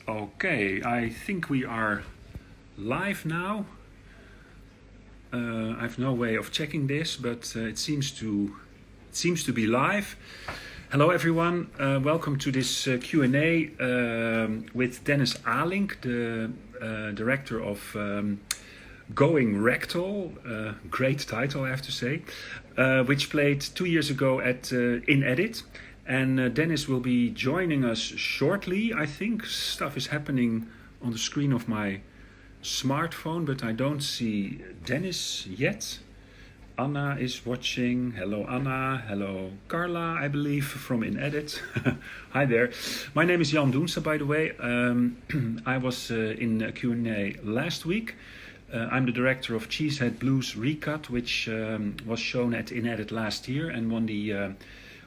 Okay, I think we are live now. I have no way of checking this, but it seems to be live. Hello, everyone. Welcome to this Q&A with Dennis Alink, the director of Goin Rectal. Great title, I have to say, which played 2 years ago at In Edit. And Dennis will be joining us shortly. I think stuff is happening on the screen of my smartphone, but I don't see Dennis yet. Anna is watching. Hello, Anna. Hello, Carla, I believe, from In Edit. Hi there. My name is Jan Doense, by the way. I was in a Q&A last week. I'm the director of Cheesehead Blues Recut, which was shown at In Edit last year and won the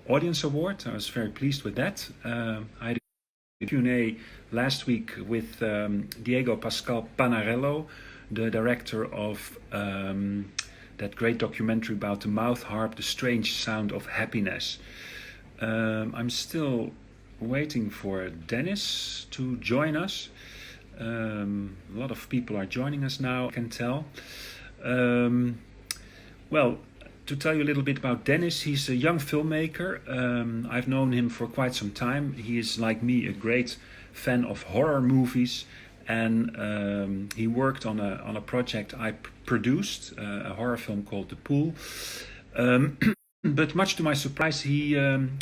Audience Award. I was very pleased with that. I had a Q&A last week with Diego Pascal Panarello, the director of that great documentary about the mouth harp, The Strange Sound of Happiness. I'm still waiting for Dennis to join us. A lot of people are joining us now, I can tell. Well, to tell you a little bit about Dennis, he's a young filmmaker. I've known him for quite some time. He is, like me, a great fan of horror movies, and he worked on a project I produced, a horror film called The Pool. But much to my surprise, he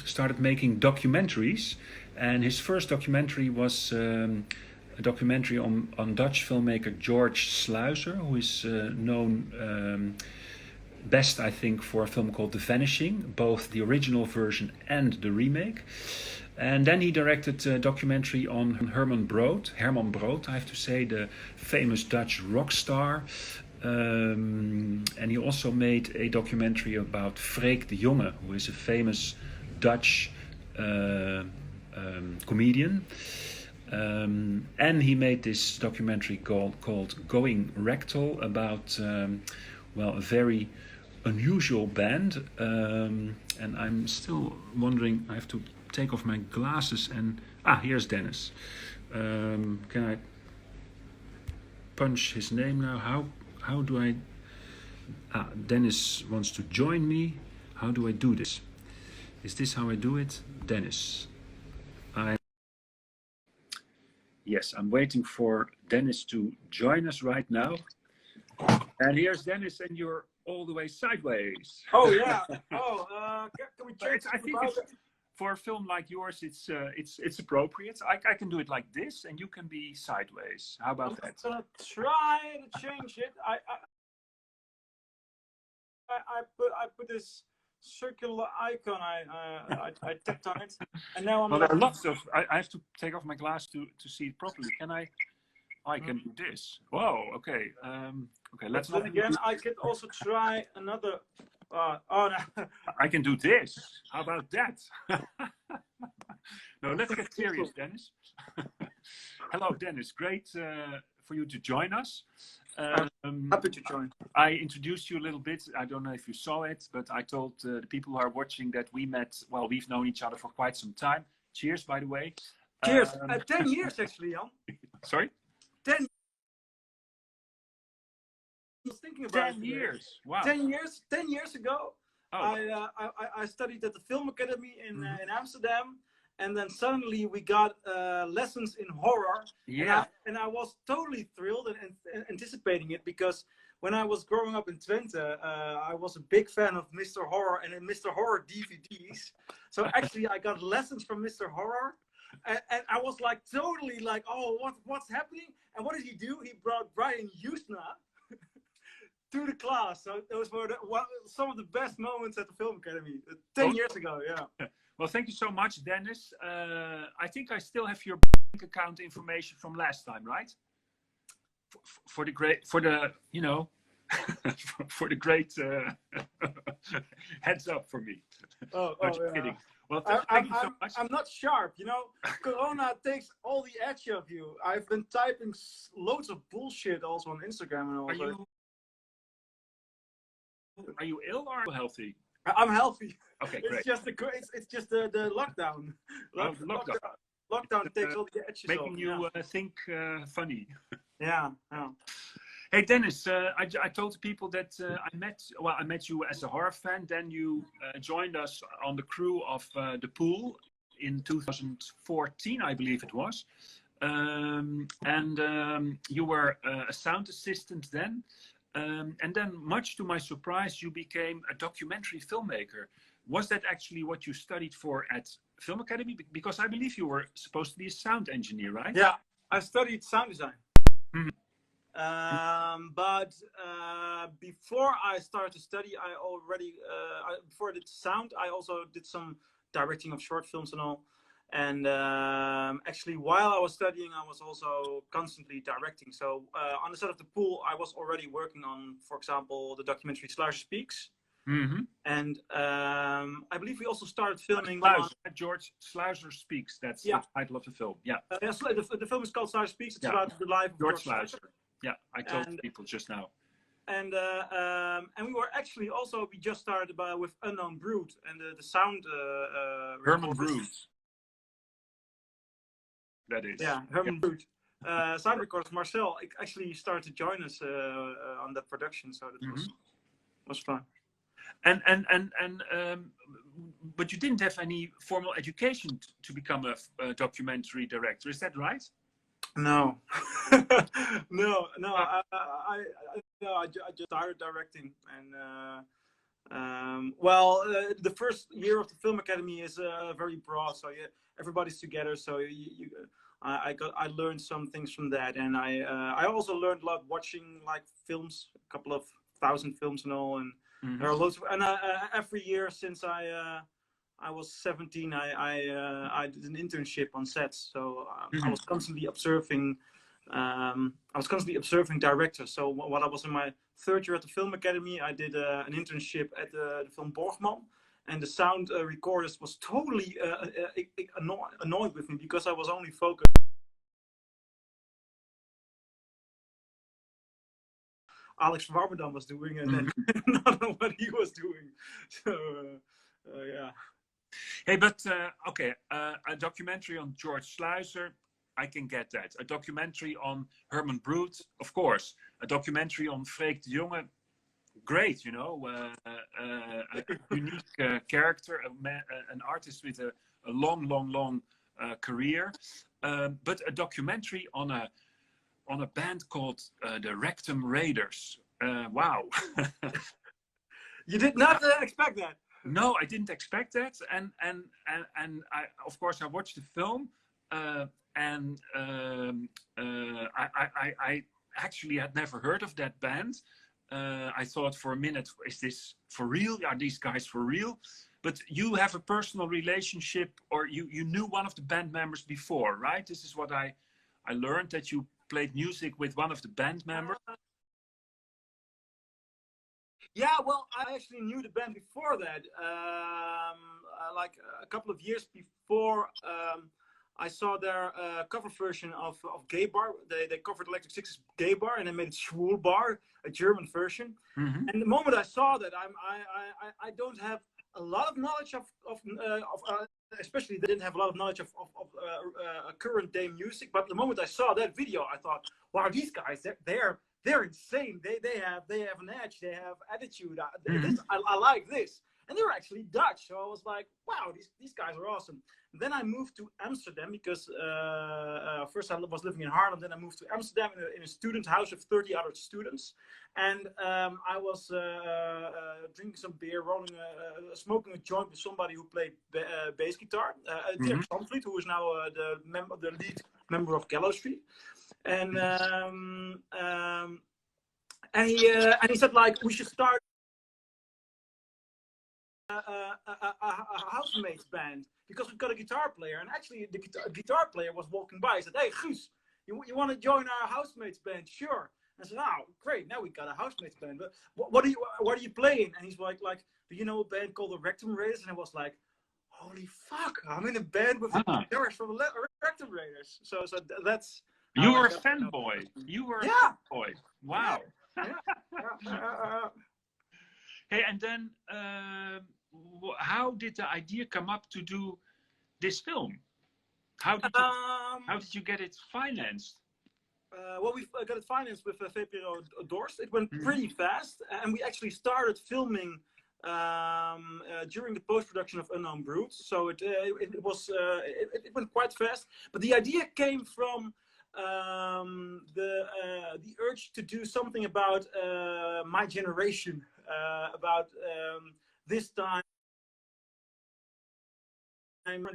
started making documentaries, and his first documentary was a documentary on Dutch filmmaker George Sluizer, who is known best, I think, for a film called The Vanishing, both the original version and the remake. And then he directed a documentary on Herman Brood, I have to say, the famous Dutch rock star. And he also made a documentary about Freek de Jonge, who is a famous Dutch comedian. And he made this documentary called Goin Rectal about, a very unusual band. And I'm still wondering, I have to take off my glasses and... here's Dennis. Can I punch his name now? How do I... Dennis wants to join me. How do I do this? Is this how I do it? Dennis. Yes, I'm waiting for Dennis to join us right now. And here's Dennis, and you're all the way sideways. Oh yeah. Can we change? I think for a film like yours, it's appropriate. I can do it like this, and you can be sideways. How about that? I'm gonna try to change it. I put this circular icon. I tapped on it, and now I'm. Well, there are lots of. I have to take off my glass to see it properly. Can I? I can do this. Whoa. Okay. Okay. Let's not. Again, I could also try another. No. I can do this. How about that? No, let's get serious, Dennis. Hello, Dennis. Great for you to join us. Happy to join. I introduced you a little bit. I don't know if you saw it, but I told the people who are watching that we met. Well, we've known each other for quite some time. Cheers, by the way. Cheers. 10 years, actually, Jan. Sorry? 10. I was thinking about 10 years. Wow. 10 years. 10 years ago, oh. I studied at the Film Academy in Amsterdam, and then suddenly we got lessons in horror. Yeah. And I was totally thrilled and anticipating it, because when I was growing up in Twente, I was a big fan of Mr. Horror and Mr. Horror DVDs. So actually, I got lessons from Mr. Horror. And I was like totally like, oh, what's happening? And what did he do? He brought Brian Usna to the class. So those were some of the best moments at the Film Academy 10 years ago. Yeah. Well, thank you so much, Dennis. I think I still have your bank account information from last time, right? For the great heads up for me. Oh, yeah. Kidding. Well, thank you so much. I'm not sharp, Corona takes all the edge of you. I've been typing loads of bullshit also on Instagram and all that. Are you ill or healthy? I'm healthy. Okay, great. It's just the lockdown. Lockdown. Lockdown takes all the edges making off. you think funny. Yeah. Yeah. Hey Dennis, I told people that I met you as a horror fan. Then you joined us on the crew of The Pool in 2014, I believe it was. You were a sound assistant then. And then, much to my surprise, you became a documentary filmmaker. Was that actually what you studied for at Film Academy? Because I believe you were supposed to be a sound engineer, right? Yeah, I studied sound design. Mhm. But before I started to study, I already before I did sound, I also did some directing of short films and all. And actually, while I was studying, I was also constantly directing. So on the set of The Pool, I was already working on, for example, the documentary Sluizer Speaks. Mm-hmm. And I believe we also started filming George Sluizer Speaks. That's the title of the film. Yeah. The film is called Sluizer Speaks. It's about the life of George Sluizer. Yeah, I told people just now. And we were actually also, we just started with Unknown Brood and the sound. Herman Brood. That is. Yeah, Herman Brood. Sound recorders. Marcel actually started to join us on that production, so that was fun. But you didn't have any formal education to become a documentary director, is that right? No, no. I just started directing, and the first year of the Film Academy is very broad, so everybody's together. So I learned some things from that, and I also learned a lot watching like films, a couple of 1,000 films and all, and there are loads of, and every year since I was 17, I did an internship on sets, so I was constantly observing. I was constantly observing directors. So while I was in my third year at the Film Academy, I did an internship at the film Borgman, and the sound recordist was totally annoyed with me because I was only focused. Alex Warmerdam was doing, and not on what he was doing. So yeah. Hey, but okay, a documentary on George Sluizer, I can get that. A documentary on Herman Brood, of course. A documentary on Freek de Jonge, great, you know. A unique character, an artist with a long career. But a documentary on a band called the Rectum Raiders. Wow. You did not expect that. No, I didn't expect that, and I, of course, I watched the film, and I actually had never heard of that band. I thought for a minute, is this for real? Are these guys for real? But you have a personal relationship, or you knew one of the band members before, right? This is what I learned, that you played music with one of the band members. Yeah, well, I actually knew the band before that. Like a couple of years before, I saw their cover version of Gay Bar. They covered Electric Six's Gay Bar, and they made it Schwul Bar, a German version. And the moment I saw that, I don't have a lot of knowledge of especially they didn't have a lot of knowledge of current day music. But the moment I saw that video, I thought, wow, these guys, they're insane. They have an edge. They have attitude. I like this. And they were actually Dutch. So I was like, wow, these guys are awesome. And then I moved to Amsterdam because first I was living in Haarlem. Then I moved to Amsterdam in a student house with 30 other students. And I was drinking some beer, smoking a joint with somebody who played bass guitar. Dirk Sandvliet, who is now the lead member of Gallows Street. And he said, like, we should start a housemates band because we've got a guitar player. And actually the guitar player was walking by. He said, hey, Guus, you want to join our housemates band? Sure. And I said, oh, great, now we got a housemates band. But what are you playing? And he's like, do you know a band called the Rectum Raiders? And I was like, holy fuck, I'm in a band with the guitarist from the Rectum Raiders. So that's... You were a fanboy. You were a fanboy. Wow. Yeah. Hey, and then how did the idea come up to do this film? How did How did you get it financed? Well, we got it financed with VPRO Dorst. It went pretty fast, and we actually started filming during the post-production of Unknown Brutes. So it went quite fast. But the idea came from the urge to do something about my generation, about this time.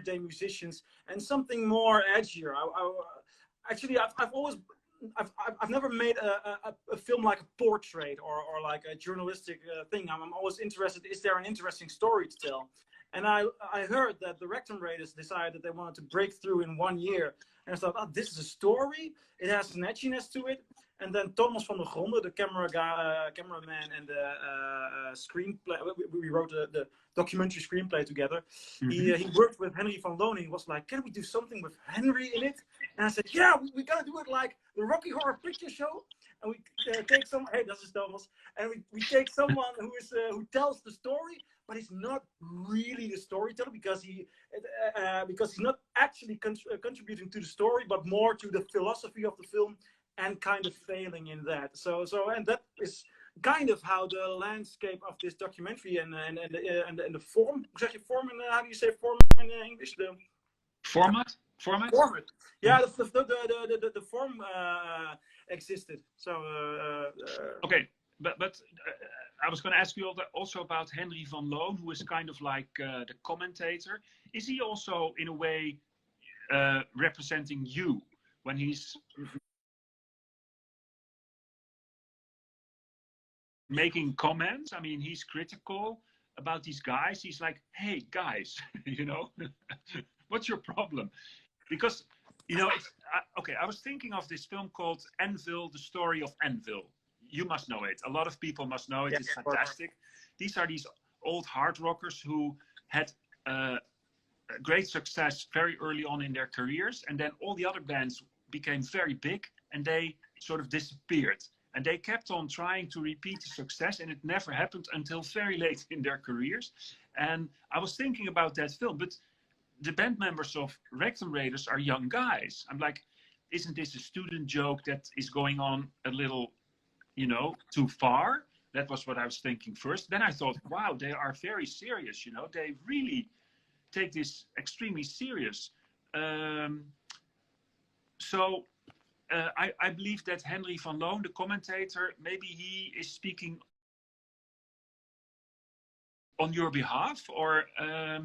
Day musicians, and something more edgier. Actually, I've never made a film like a portrait or like a journalistic thing. I'm always interested, is there an interesting story to tell? And I heard that the Rectum Raiders decided that they wanted to break through in 1 year. And I thought, oh, this is a story. It has an edginess to it. And then Thomas van der Gronde, the cameraman and the screenplay, we wrote the documentary screenplay together. He worked with Henry van Loon. He was like, can we do something with Henry in it? And I said, yeah, we gotta do it like the Rocky Horror Picture Show. And we take some, hey, this is Thomas. And we take someone who tells the story, but he's not really the storyteller because he's not actually contributing to the story, but more to the philosophy of the film and kind of failing in that. So and that is kind of how the landscape of this documentary and the form, exactly form, and how do you say form in English? The format. Yeah, the form existed. So okay, but I was going to ask you also about Henry van Loon, who is kind of like the commentator. Is he also in a way representing you when he's making comments? I mean, he's critical about these guys. He's like, hey guys, you know, what's your problem? Because, you know, okay, I was thinking of this film called Anvil, the story of Anvil. You must know it. A lot of people must know it. Yeah, it's fantastic. These are these old hard rockers who had great success very early on in their careers. And then all the other bands became very big and they sort of disappeared. And they kept on trying to repeat the success, and it never happened until very late in their careers. And I was thinking about that film, but the band members of Rectum Raiders are young guys. I'm like, isn't this a student joke that is going on a little, you know, too far? That was what I was thinking first. Then I thought, wow, they are very serious, you know, they really take this extremely serious. I believe that Henry van Loon, the commentator, maybe he is speaking on your behalf, or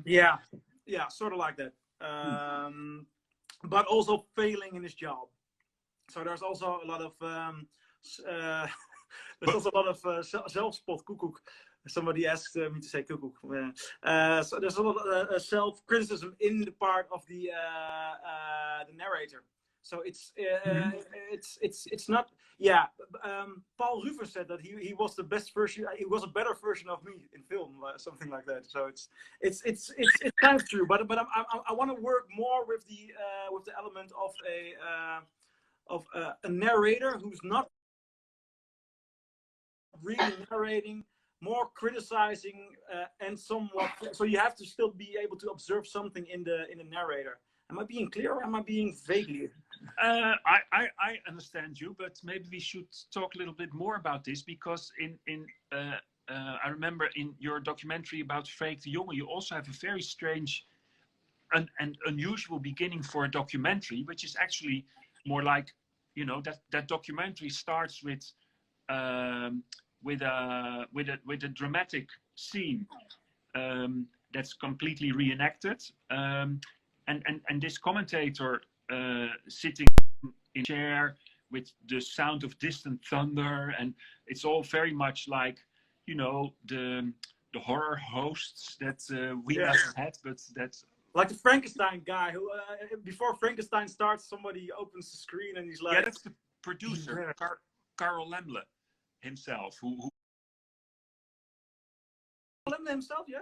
yeah, sort of like that. But also failing in his job. So there's also a lot of self-spot koekoek. Somebody asked me to say koekoek. So there's a lot of self-criticism in the part of the narrator. So it's not. Yeah, Paul Ruver said that he was the best version. He was a better version of me in film, something like that. So it's kind of true. But I want to work more with the element of a narrator who's not really narrating, more criticizing, and somewhat. So you have to still be able to observe something in the narrator. Am I being clear or am I being vague here? I understand you, but maybe we should talk a little bit more about this, because I remember in your documentary about Freek de Jonge, you also have a very strange and unusual beginning for a documentary, which is actually more like, you know, that documentary starts with a dramatic scene that's completely reenacted. And this commentator sitting in a chair with the sound of distant thunder, and it's all very much like, you know, the horror hosts that we never had, but that's like the Frankenstein guy who before Frankenstein starts, somebody opens the screen and he's like, yeah, that's the producer, Carl Lemle himself, who himself, yeah.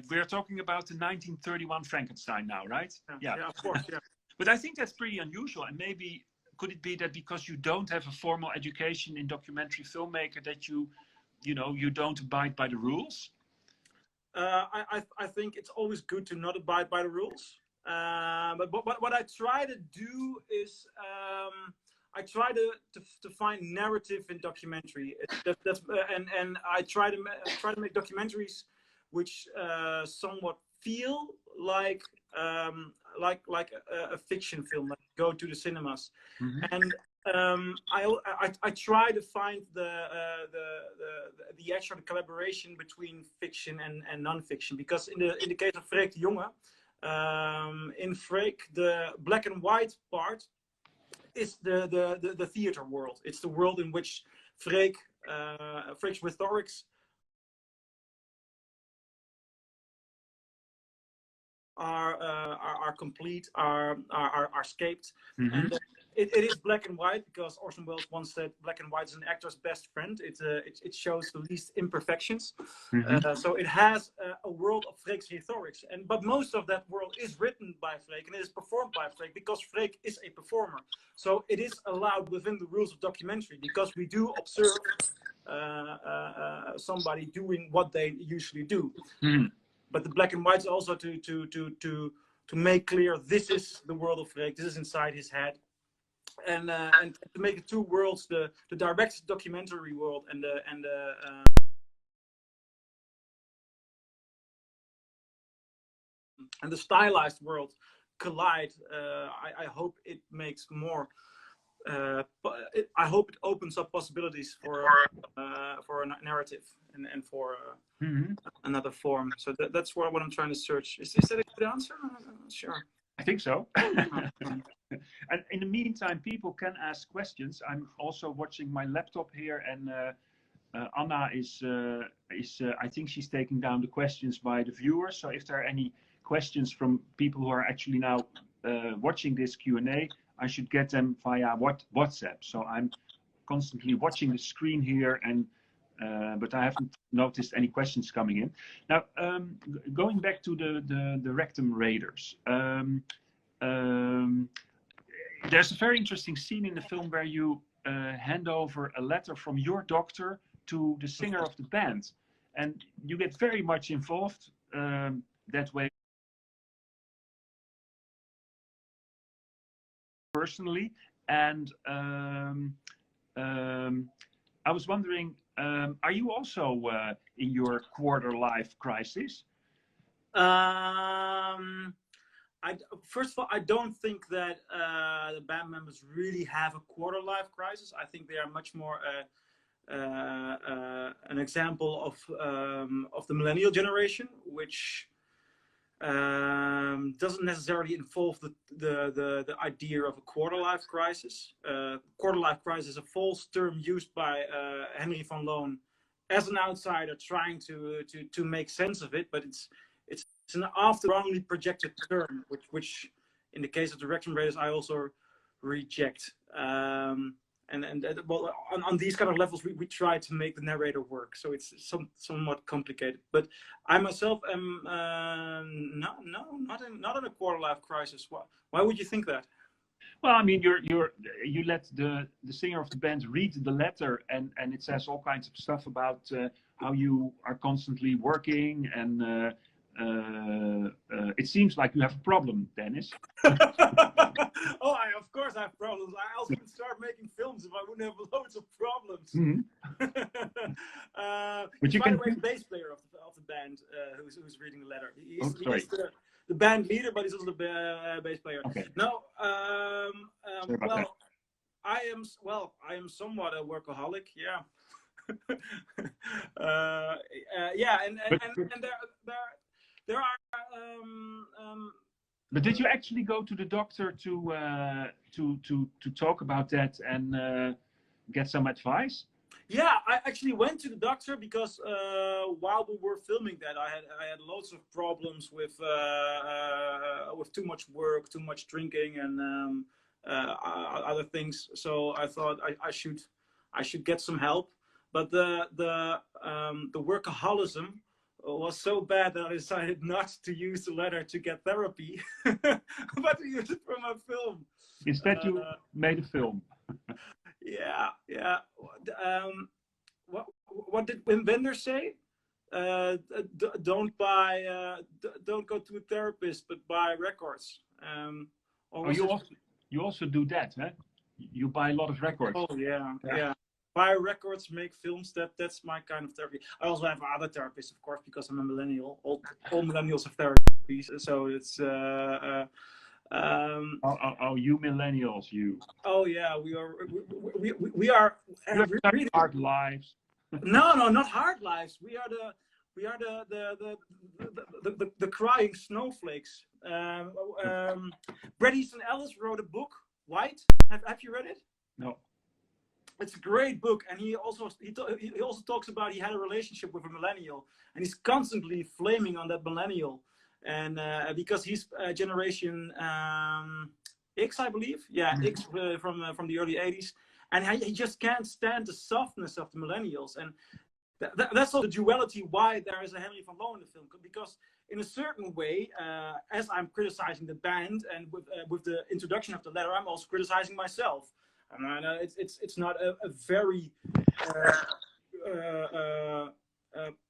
We're talking about the 1931 Frankenstein now, right? Yeah, of course, yeah. But I think that's pretty unusual, and maybe could it be that because you don't have a formal education in documentary filmmaker that you don't abide by the rules? I think it's always good to not abide by the rules. But what I try to do is I try to find narrative in documentary. And I try to make documentaries which somewhat feel like a fiction film, like go to the cinemas. Mm-hmm. And I try to find the actual collaboration between fiction and non-fiction, because in the case of Freek de Jonge, in Freek, the black and white part is the theater world. It's the world in which Freek's rhetorics are complete, are scaped. Mm-hmm. And it is black and white, because Orson Welles once said black and white is an actor's best friend. It shows the least imperfections. Mm-hmm. So it has a world of Freek's rhetorics, but most of that world is written by Freek and it is performed by Freek, because Freek is a performer. So it is allowed within the rules of documentary, because we do observe somebody doing what they usually do. Mm-hmm. But the black and white is also to make clear this is the world of Freek, this is inside his head, and to make the two worlds, the direct documentary world and the stylized world collide. I hope it makes more. I hope it opens up possibilities for a narrative and for mm-hmm. another form. So that's what I'm trying to search. Is that a good answer? I'm not sure. I think so. And in the meantime, people can ask questions. I'm also watching my laptop here, and Anna is I think she's taking down the questions by the viewers. So if there are any questions from people who are actually now watching this Q&A, I should get them via WhatsApp. So I'm constantly watching the screen here, and but I haven't noticed any questions coming in. Now, going back to the rectum raiders, there's a very interesting scene in the film where you hand over a letter from your doctor to the singer of the band, and you get very much involved that way personally. And I was wondering, are you also in your quarter life crisis? First of all, I don't think that the band members really have a quarter life crisis. I think they are much more an example of the millennial generation, which doesn't necessarily involve the idea of a quarter life crisis. Quarter life crisis is a false term used by Henry van Loon as an outsider trying to make sense of it, but it's an after wrongly projected term, which in the case of the rectum raiders I also reject. Well, on these kind of levels, we try to make the narrator work, so it's somewhat complicated. But I myself am not in a quarter life crisis. Why would you think that? Well, I mean, you let the singer of the band read the letter, and it says all kinds of stuff about how you are constantly working, and it seems like you have a problem, Dennis. Oh, of course I have problems. I also would start making films if I wouldn't have loads of problems. Mm-hmm. But you can. By the way, the bass player of the band who's reading the letter. He's the band leader, but he's also the bass player. Okay. No, well, I am somewhat a workaholic. Yeah. Yeah, and there are. But did you actually go to the doctor to talk about that and get some advice? Yeah, I actually went to the doctor because while we were filming that, I had lots of problems with too much work, too much drinking, and other things. So I thought I should get some help. But the workaholism was so bad that I decided not to use the letter to get therapy, but to use it for my film. Instead, you made a film. Yeah. What did Wim Wenders say? don't buy, don't go to a therapist, but buy records. Oh, you also do that, huh? You buy a lot of records. Oh yeah. Buy records, make films. That's my kind of therapy. I also have other therapists, of course, because I'm a millennial. All millennials have therapies, so it's. You millennials, you. Oh yeah, we are. You have Really, hard lives. no, not hard lives. We are the crying snowflakes. Bret Easton Ellis wrote a book, White. Have you read it? No. It's a great book, and he also talks about he had a relationship with a millennial, and he's constantly flaming on that millennial, and because he's generation X, I believe, yeah, X from the early '80s, and he just can't stand the softness of the millennials, and that's all the duality why there is a Henry van Loon in the film, because in a certain way, as I'm criticizing the band, and with the introduction of the letter, I'm also criticizing myself. And I know it's not a very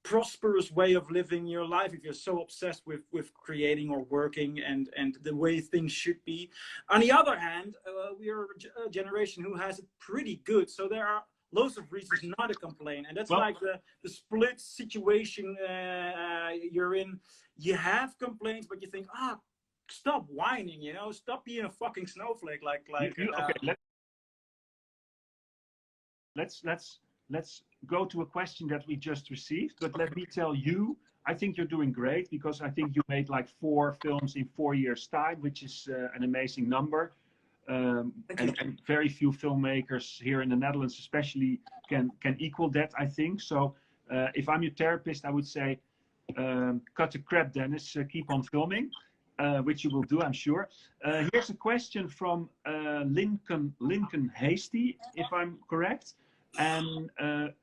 prosperous way of living your life if you're so obsessed with creating or working and the way things should be. On the other hand, we are a generation who has it pretty good, so there are loads of reasons not to complain, and that's like the split situation you're in. You have complaints, but you think, stop whining, you know, stop being a fucking snowflake. Okay, let's go to a question that we just received, but let me tell you, I think you're doing great, because I think you made like 4 films in 4 years time, which is an amazing number. And very few filmmakers here in the Netherlands especially can equal that, I think. So if I'm your therapist, I would say, cut the crap, Dennis, keep on filming, which you will do, I'm sure. Here's a question from Lincoln Hasty, if I'm correct. And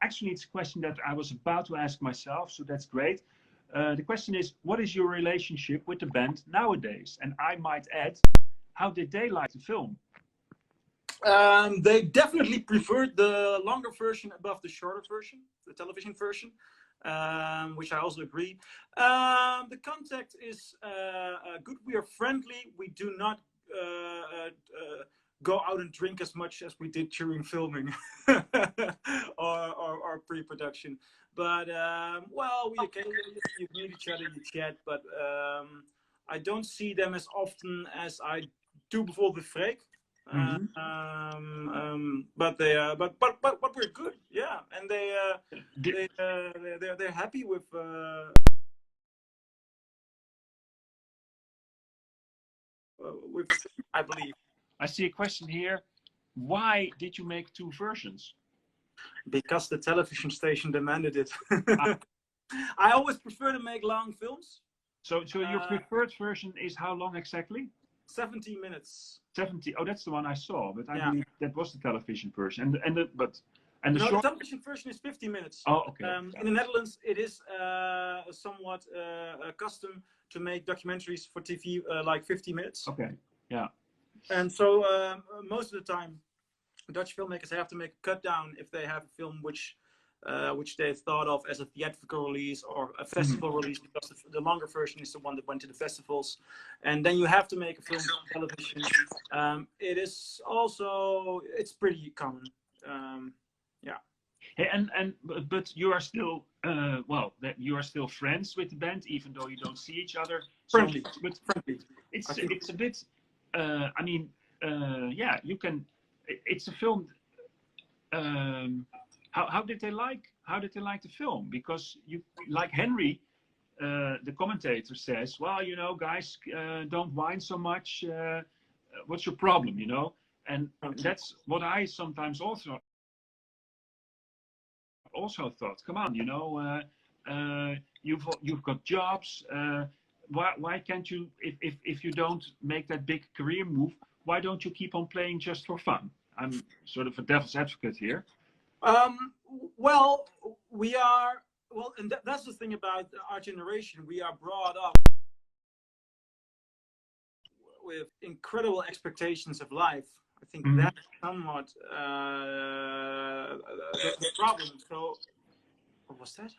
actually, it's a question that I was about to ask myself, so that's great. The question is, what is your relationship with the band nowadays? And I might add, how did they like the film? They definitely preferred the longer version above the shorter version, the television version, which I also agree. The contact is good. We are friendly. We do not go out and drink as much as we did during filming or pre-production. But well, we occasionally you meet each other, you chat, but I don't see them as often as I do before the Freek. But we're good, yeah, and they're happy with I believe. I see a question here. Why did you make 2 versions? Because the television station demanded it. I always prefer to make long films. So your preferred version is how long exactly? 70 minutes. 70. Oh, that's the one I saw, but I believe that was the television version. The television version is 50 minutes. Oh, okay. In the Netherlands, it is somewhat custom to make documentaries for TV like 50 minutes. Okay. Yeah. And so most of the time, Dutch filmmakers have to make a cut down if they have a film which they thought of as a theatrical release or a festival release, because the longer version is the one that went to the festivals, and then you have to make a film for television. It is also, it's pretty common. Yeah. Hey, but you are still you are still friends with the band, even though you don't see each other. Friendly. But friendly. It's a bit. I mean, yeah, you can. It's a film. How did they like the film? Because you, like Henry, the commentator, says, well, you know, guys, don't whine so much. What's your problem, you know? And that's what I sometimes also thought. Come on, you know, you've got jobs. Why can't you, if you don't make that big career move, why don't you keep on playing just for fun? I'm sort of a devil's advocate here. Well, and that's the thing about our generation. We are brought up with incredible expectations of life. I think that's somewhat the problem. So, what was that?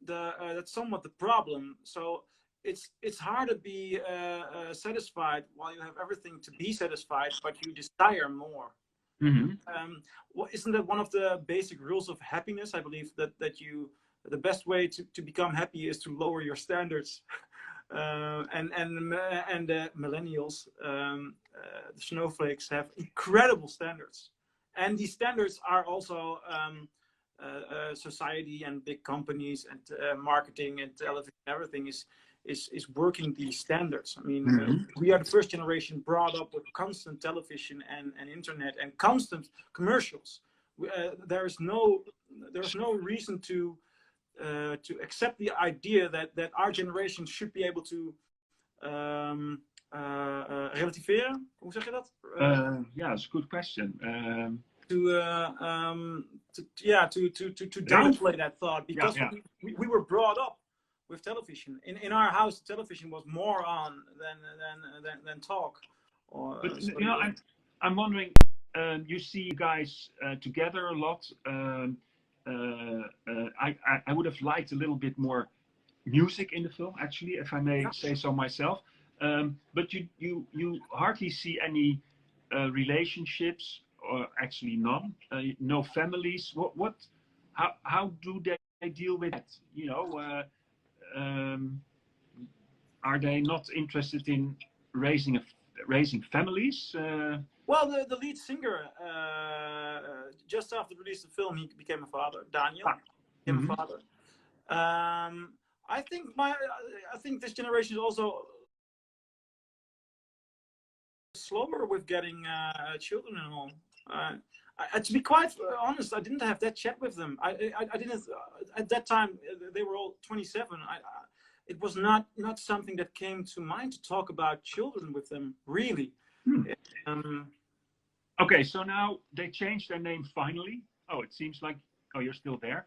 That's somewhat the problem. So it's hard to be satisfied while you have everything to be satisfied, but you desire more. Mm-hmm. Well, isn't that one of the basic rules of happiness? I believe that the best way to become happy is to lower your standards. And millennials, the snowflakes, have incredible standards, and these standards are also society and big companies and marketing and television. Everything is working these standards. I mean, we are the first generation brought up with constant television and internet and constant commercials. There's no reason to accept the idea that our generation should be able to relativeren. Hoe zeg je dat? Yeah, it's a good question. To downplay that thought, because we were brought up with television. In our house, television was more on than talk. But you know, I'm wondering. You see guys together a lot. I would have liked a little bit more music in the film, actually, if I may say so myself. But you hardly see any relationships, or actually none. No families. How do they deal with that? You know, are they not interested in raising families? Well, the lead singer, just after the release of the film, he became a father. Daniel became a father. I think this generation is also slower with getting children and all. To be quite honest, I didn't have that chat with them. I didn't at that time. They were all 27. It was not something that came to mind to talk about children with them, really. Okay, so now they changed their name finally. Oh, it seems like, oh, you're still there.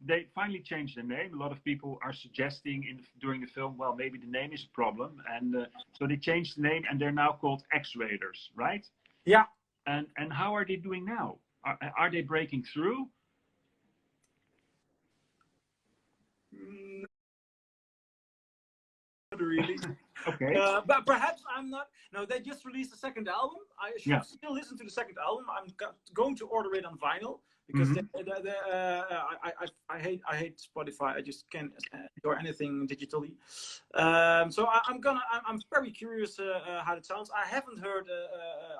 They finally changed their name. A lot of people are suggesting during the film, well, maybe the name is a problem. And so they changed the name, and they're now called X-Raiders, right? Yeah. And how are they doing now? Are they breaking through? Not really. Okay. But perhaps I'm not. No, they just released a second album. I should still listen to the second album. I'm going to order it on vinyl, because I hate Spotify. I just can't enjoy anything digitally. So I'm very curious how it sounds. I haven't heard.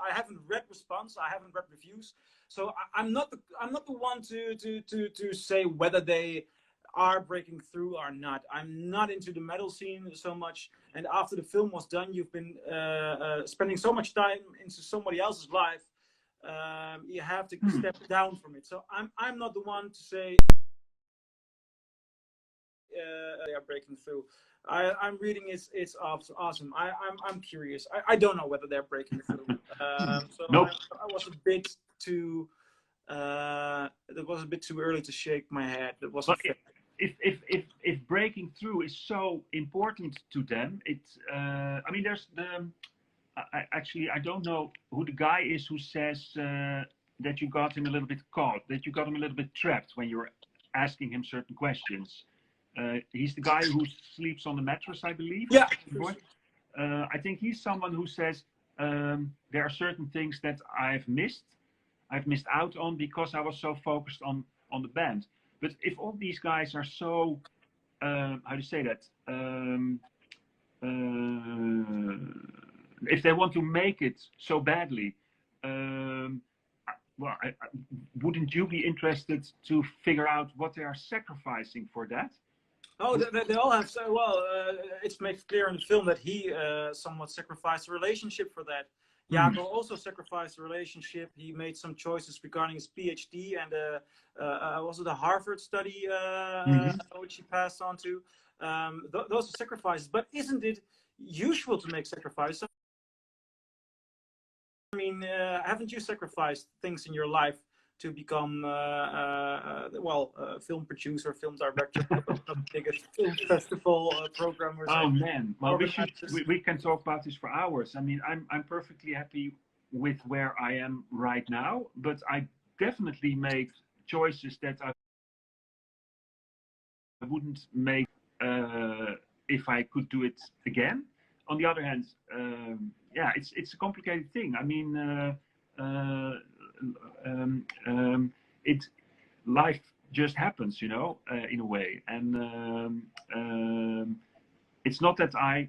I haven't read response. I haven't read reviews. So I'm not the one to say whether they are breaking through or not. I'm not into the metal scene so much, and after the film was done, you've been spending so much time into somebody else's life. You have to step down from it. So I'm not the one to say they are breaking through. I'm reading it's awesome. I'm curious. I don't know whether they're breaking through. So nope. I was a bit too. It was a bit too early to shake my head. It wasn't. If breaking through is so important to them, I mean, there's I don't know who the guy is who says that you got him a little bit caught, that you got him a little bit trapped when you were asking him certain questions. He's the guy who sleeps on the mattress, I believe. Yeah. I think he's someone who says there are certain things that I've missed out on because I was so focused on the band. But if all these guys are so, how do you say that? If they want to make it so badly, well, wouldn't you be interested to figure out what they are sacrificing for that? Oh, they all have. Well, it's made clear in the film that he somewhat sacrificed a relationship for that. Jaco also sacrificed a relationship. He made some choices regarding his PhD and was it a Harvard study which he passed on to? Those are sacrifices. But isn't it usual to make sacrifices? I mean, haven't you sacrificed things in your life to become, film producer, film director, the biggest film festival programmers? Oh man, well we can talk about this for hours. I mean, I'm perfectly happy with where I am right now, but I definitely made choices that I wouldn't make if I could do it again. On the other hand, yeah, it's a complicated thing. I mean, it life just happens, you know, in a way, and it's not that I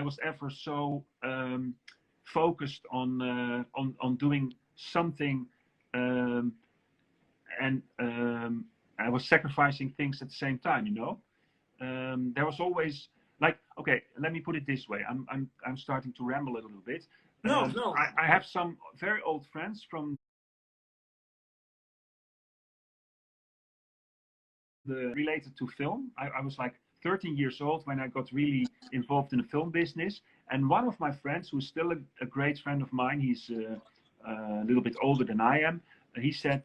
was ever so focused on doing something, and I was sacrificing things at the same time, you know. There was always like, okay, let me put it this way. I'm starting to ramble a little bit. No, no. I have some very old friends from the related to film. I was like 13 years old when I got really involved in the film business. And one of my friends, who's still a great friend of mine, he's a little bit older than I am. He said,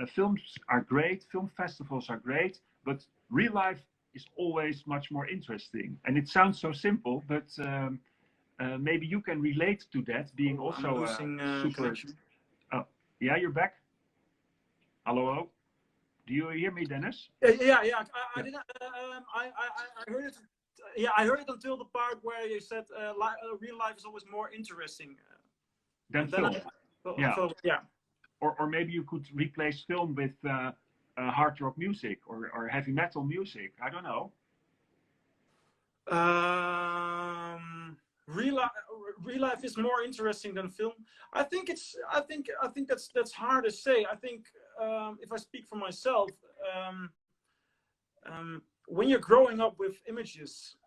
films are great, film festivals are great, but real life is always much more interesting. And it sounds so simple, but maybe you can relate to that, being also super. Connection. Oh, yeah, you're back. Hello, hello. Do you hear me, Dennis? Yeah. I didn't. I heard it. Yeah, I heard it until the part where you said real life is always more interesting than film. Yeah. Or maybe you could replace film with hard rock music or heavy metal music. I don't know. Real life is more interesting than film. I think that's hard to say. I think if I speak for myself, when you're growing up with images,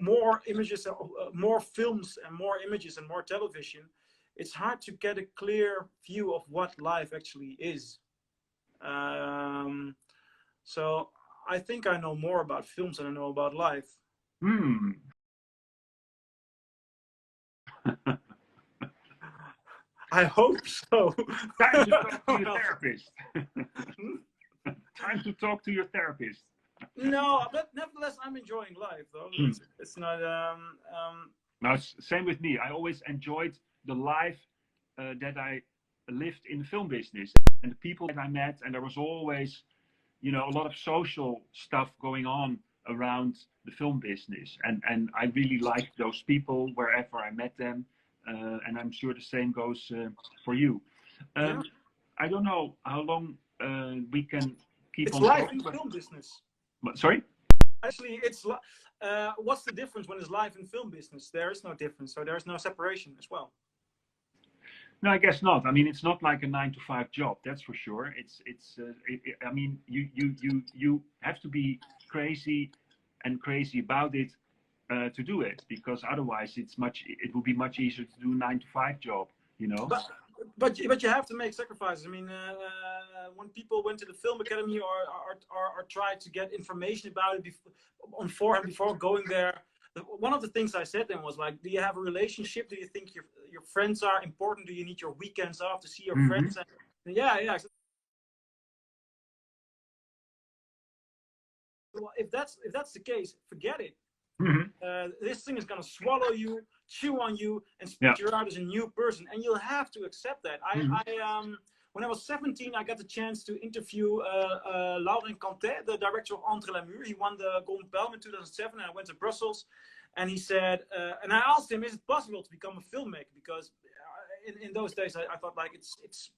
more images, more films, and more images and more television, it's hard to get a clear view of what life actually is. So I think I know more about films than I know about life. I hope so. Time to talk to your therapist. Time to talk to your therapist. No, but nevertheless, I'm enjoying life, though. It's not. No, it's same with me. I always enjoyed the life that I lived in the film business and the people that I met, and there was always, you know, a lot of social stuff going on around the film business, and I really liked those people wherever I met them, and I'm sure the same goes for you. Yeah. I don't know how long we can keep it's on life talking. In film business. Sorry? Actually, what's the difference when it's live in film business? There is no difference, so there's no separation as well. No, I guess not. I mean, it's not like a 9-to-5 job. That's for sure. I mean, you have to be crazy about it to do it, because otherwise it would be much easier to do a 9-to-5 job. You know. But you have to make sacrifices. I mean, when people went to the film academy or tried to get information about it before going there, one of the things I said then was like, do you have a relationship? Do you think your friends are important? Do you need your weekends off to see your friends? And yeah. Well, if that's the case, forget it. This thing is going to swallow you, chew on you, and spit you out as a new person, and you'll have to accept that. When I was 17, I got the chance to interview Laurent Cantet, the director of Entre la Mur. He won the Golden Palm in 2007, and I went to Brussels, and he said, and I asked him, is it possible to become a filmmaker? Because in those days, I thought like it's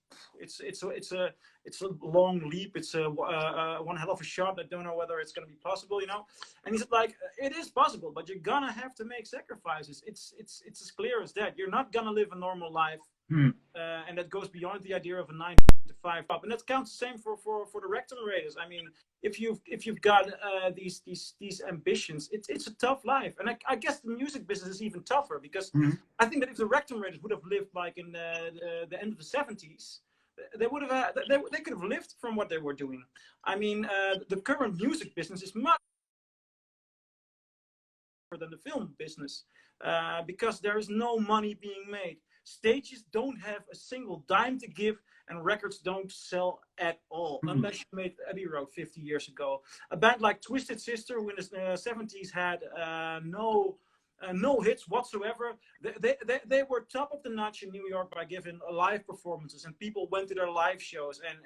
a long leap. It's one hell of a shot. I don't know whether it's going to be possible, you know. And he said like, it is possible, but you're gonna have to make sacrifices. It's as clear as that. You're not gonna live a normal life, and that goes beyond the idea of a 9-to-5 job. And that counts the same for the rectum raiders. I mean, if you've got these ambitions, it's a tough life. And I guess the music business is even tougher, because I think that if the rectum raiders would have lived like in the end of the 70s, they would have they could have lived from what they were doing. I mean, the current music business is much than the film business, because there is no money being made. Stages don't have a single dime to give, and records don't sell at all, unless you made Abbey Road 50 years ago. A band like Twisted Sister, who in the 70s had no no hits whatsoever. They were top of the notch in New York by giving live performances, and people went to their live shows, and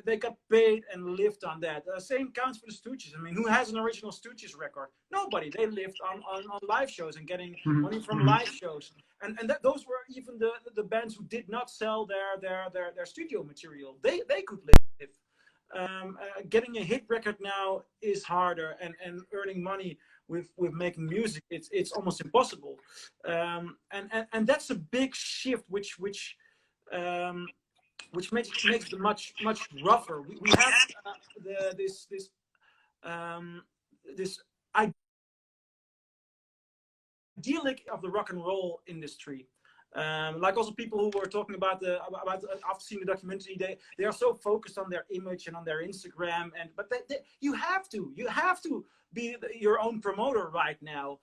they got paid and lived on that. Same counts for the Stooges. I mean, who has an original Stooges record? Nobody. They lived on live shows and getting money from live shows. And those were even the bands who did not sell their studio material. They could live. Getting a hit record now is harder, and earning money with making music, it's almost impossible. And that's a big shift, which makes it much rougher. We have this idyllic of the rock and roll industry. Like also people who were talking about after seeing the documentary, they are so focused on their image and on their Instagram, but you have to be your own promoter right now.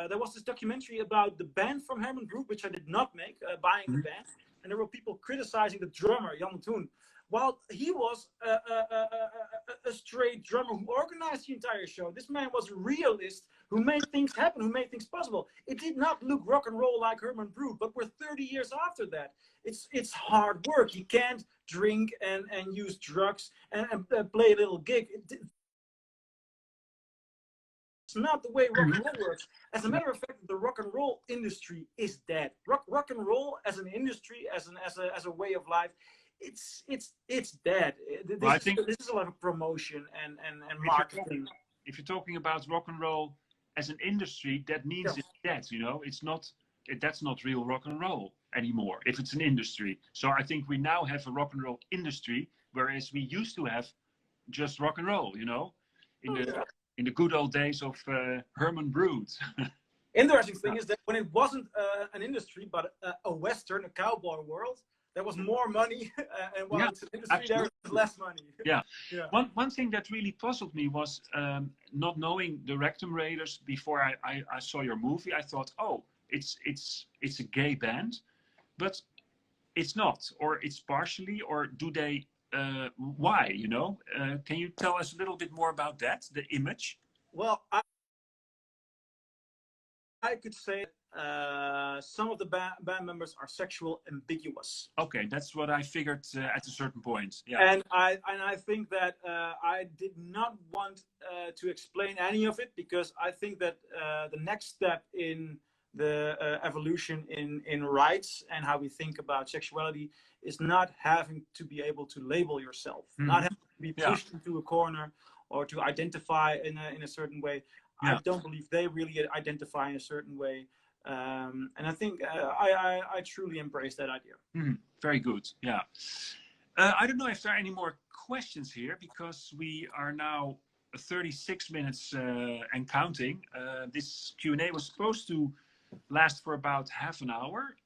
There was this documentary about the band from Herman Group, which I did not make, buying the band, and there were people criticizing the drummer Jan Doense, while he was a straight drummer who organized the entire show. This man was a realist who made things happen, who made things possible. It did not look rock and roll like Herman Brood, but we're 30 years after that. It's hard work. You can't drink and use drugs and play a little gig. It's not the way rock and roll works. As a matter of fact, the rock and roll industry is dead. Rock and roll as an industry, as a way of life, it's dead. This is a lot of promotion and marketing. If you're talking about rock and roll as an industry, that means it's dead. You know, that's not real rock and roll anymore. If it's an industry, so I think we now have a rock and roll industry, whereas we used to have just rock and roll. You know, in the good old days of Herman Brood. Interesting thing is that when it wasn't an industry, but a Western, a cowboy world, there was more money, and while it's an industry, there was less money. Yeah. One thing that really puzzled me was not knowing the Rectum Raiders before I saw your movie. I thought, oh, it's a gay band, but it's not, or it's partially, or do they? Why? You know? Can you tell us a little bit more about that? The image. Well, I could say some of the band members are sexual ambiguous. Okay, that's what I figured at a certain point. Yeah. And I think that I did not want to explain any of it, because I think that the next step in the evolution in rights and how we think about sexuality is not having to be able to label yourself, not having to be pushed into a corner or to identify in a certain way. I don't believe they really identify in a certain way. And I think I truly embrace that idea. Very good. Yeah. I don't know if there are any more questions here, because we are now 36 minutes and counting. This Q&A was supposed to last for about half an hour.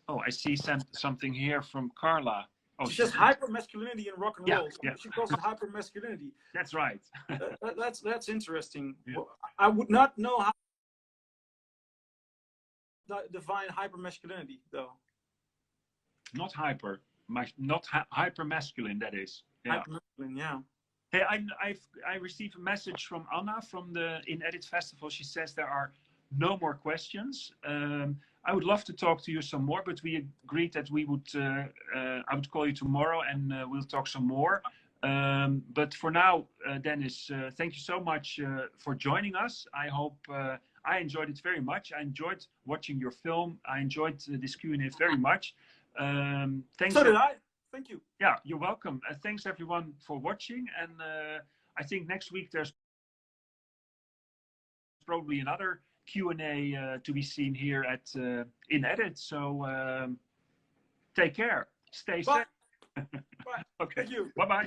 Oh, I see something here from Carla. Oh, it's just hyper-masculinity in rock and roll. Yeah. She calls it hyper-masculinity. That's right. That's interesting. Yeah. Well, I would not know how to define hyper-masculinity, though. Not hyper-masculine, that is. Yeah. Hyper-masculine, yeah. Hey, I received a message from Anna from the In Edit Festival. She says there are no more questions. I would love to talk to you some more, but we agreed that we would. I would call you tomorrow, and we'll talk some more. But for now, Dennis, thank you so much for joining us. I hope I enjoyed it very much. I enjoyed watching your film. I enjoyed this Q&A very much. Thanks. So did I. Thank you. Yeah, you're welcome. Thanks everyone for watching, and I think next week there's probably another Q&A to be seen here at In Edit. So take care. Stay safe. Bye. Okay. Thank you. Bye-bye.